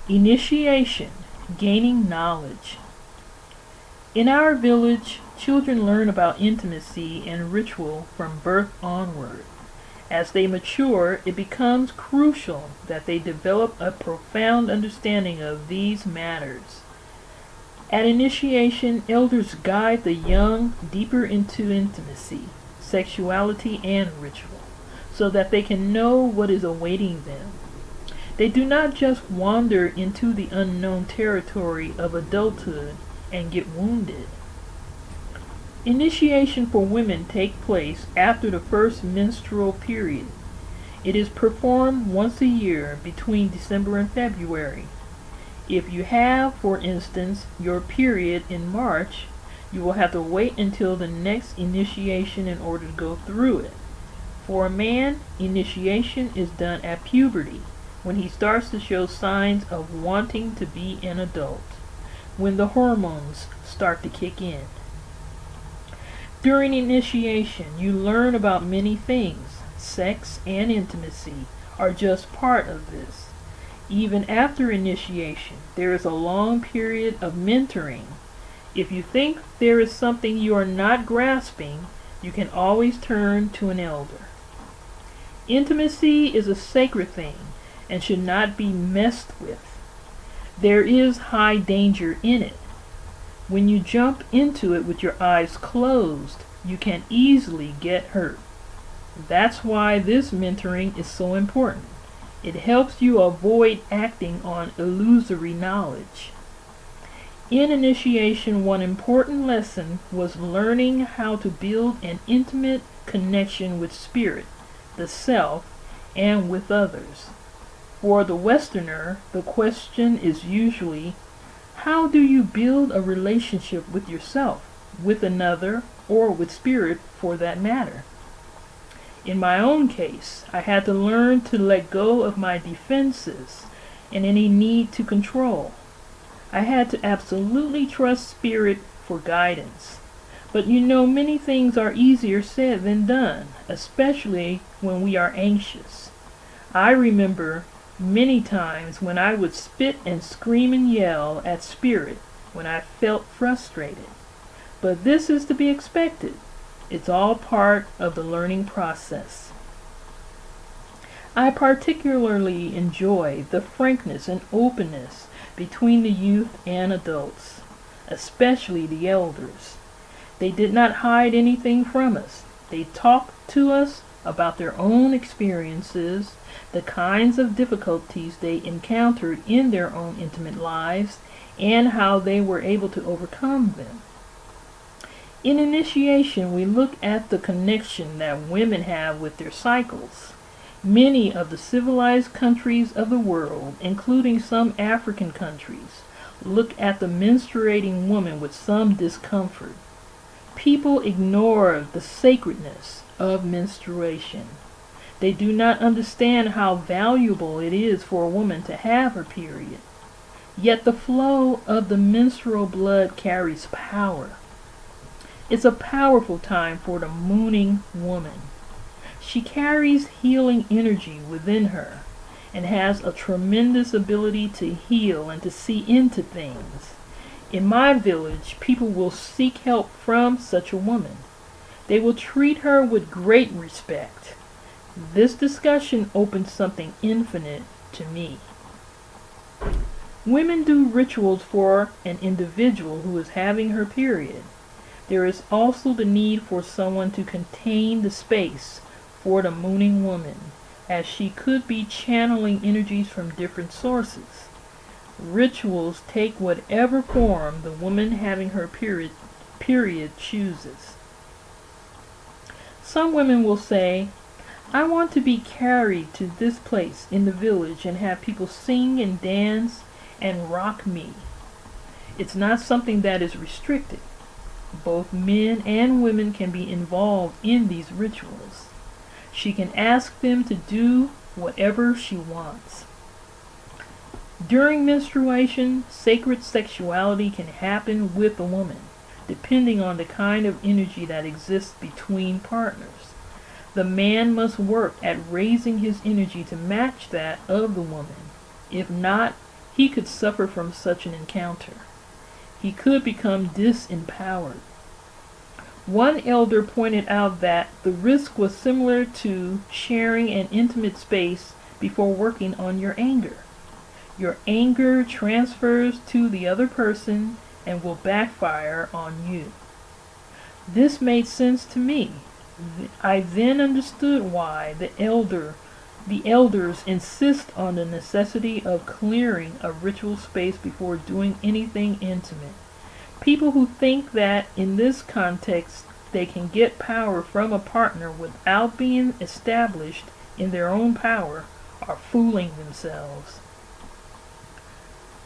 Initiation, gaining knowledge. In our village, children learn about intimacy and ritual from birth onward. As they mature, it becomes crucial that they develop a profound understanding of these matters. At initiation, elders guide the young deeper into intimacy, sexuality, and ritual, so that they can know what is awaiting them. They do not just wander into the unknown territory of adulthood and get wounded. Initiation for women takes place after the first menstrual period. It is performed once a year between December and February. If you have, for instance, your period in March, you will have to wait until the next initiation in order to go through it. For a man, initiation is done at puberty, when he starts to show signs of wanting to be an adult, when the hormones start to kick in. During initiation, you learn about many things. Sex and intimacy are just part of this. Even after initiation, there is a long period of mentoring. If you think there is something you are not grasping, you can always turn to an elder. Intimacy is a sacred thing and should not be messed with. There is high danger in it. When you jump into it with your eyes closed, you can easily get hurt. That's why this mentoring is so important. It helps you avoid acting on illusory knowledge. In initiation, one important lesson was learning how to build an intimate connection with spirit, the self, and with others. For the Westerner, the question is usually, how do you build a relationship with yourself, with another, or with spirit for that matter? In my own case, I had to learn to let go of my defenses and any need to control. I had to absolutely trust spirit for guidance. But many things are easier said than done, especially when we are anxious. I remember many times when I would spit and scream and yell at spirit when I felt frustrated. But this is to be expected. It's all part of the learning process. I particularly enjoy the frankness and openness between the youth and adults, especially the elders. They did not hide anything from us. They talked to us about their own experiences, the kinds of difficulties they encountered in their own intimate lives, and how they were able to overcome them. In initiation, we look at the connection that women have with their cycles. Many of the civilized countries of the world, including some African countries, look at the menstruating woman with some discomfort. People ignore the sacredness of menstruation. They do not understand how valuable it is for a woman to have her period. Yet the flow of the menstrual blood carries power. It's a powerful time for the mooning woman. She carries healing energy within her and has a tremendous ability to heal and to see into things. In my village, people will seek help from such a woman. They will treat her with great respect. This discussion opens something infinite to me. Women do rituals for an individual who is having her period. There is also the need for someone to contain the space for the mooning woman, as she could be channeling energies from different sources. Rituals take whatever form the woman having her period chooses. Some women will say, I want to be carried to this place in the village and have people sing and dance and rock me. It's not something that is restricted. Both men and women can be involved in these rituals. She can ask them to do whatever she wants. During menstruation, sacred sexuality can happen with a woman, depending on the kind of energy that exists between partners. The man must work at raising his energy to match that of the woman. If not, he could suffer from such an encounter. He could become disempowered. One elder pointed out that the risk was similar to sharing an intimate space before working on your anger. Your anger transfers to the other person and will backfire on you. This made sense to me. I then understood why the elders insist on the necessity of clearing a ritual space before doing anything intimate. People who think that in this context they can get power from a partner without being established in their own power are fooling themselves.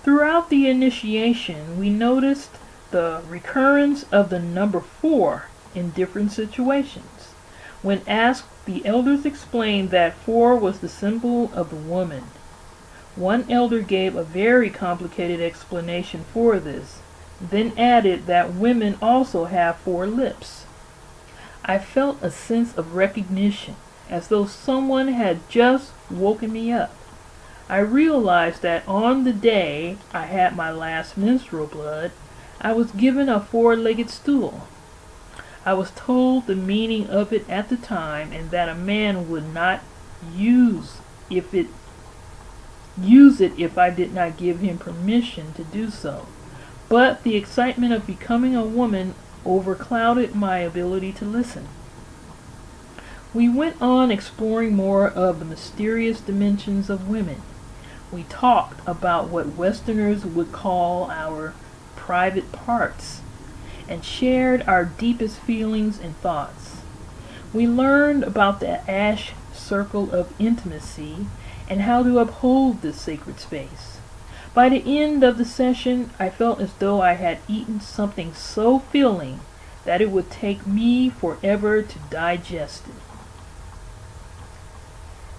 Throughout the initiation, we noticed the recurrence of the number 4 in different situations. When asked, the elders explained that 4 was the symbol of the woman. One elder gave a very complicated explanation for this, then added that women also have 4 lips. I felt a sense of recognition, as though someone had just woken me up. I realized that on the day I had my last menstrual blood, I was given a 4-legged stool. I was told the meaning of it at the time and that a man would not use it if I did not give him permission to do so. But the excitement of becoming a woman overclouded my ability to listen. We went on exploring more of the mysterious dimensions of women. We talked about what Westerners would call our private parts and shared our deepest feelings and thoughts. We learned about the ash circle of intimacy and how to uphold this sacred space. By the end of the session, I felt as though I had eaten something so filling that it would take me forever to digest it.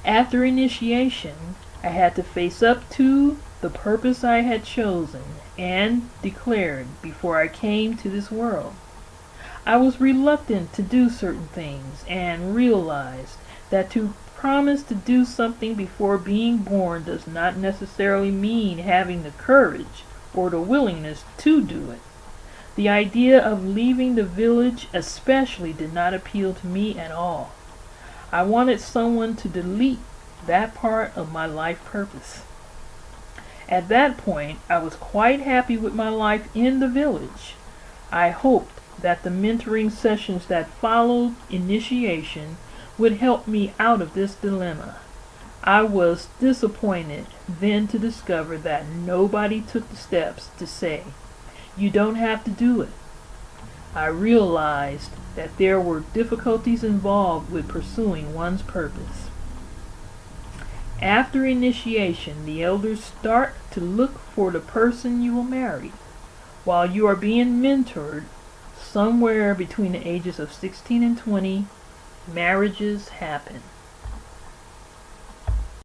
After initiation, I had to face up to the purpose I had chosen and declared before I came to this world. I was reluctant to do certain things and realized that to promise to do something before being born does not necessarily mean having the courage or the willingness to do it. The idea of leaving the village especially did not appeal to me at all. I wanted someone to delete that part of my life purpose. At that point, I was quite happy with my life in the village. I hoped that the mentoring sessions that followed initiation would help me out of this dilemma. I was disappointed then to discover that nobody took the steps to say, "You don't have to do it." I realized that there were difficulties involved with pursuing one's purpose. After initiation, the elders start to look for the person you will marry. While you are being mentored, somewhere between the ages of 16 and 20, marriages happen.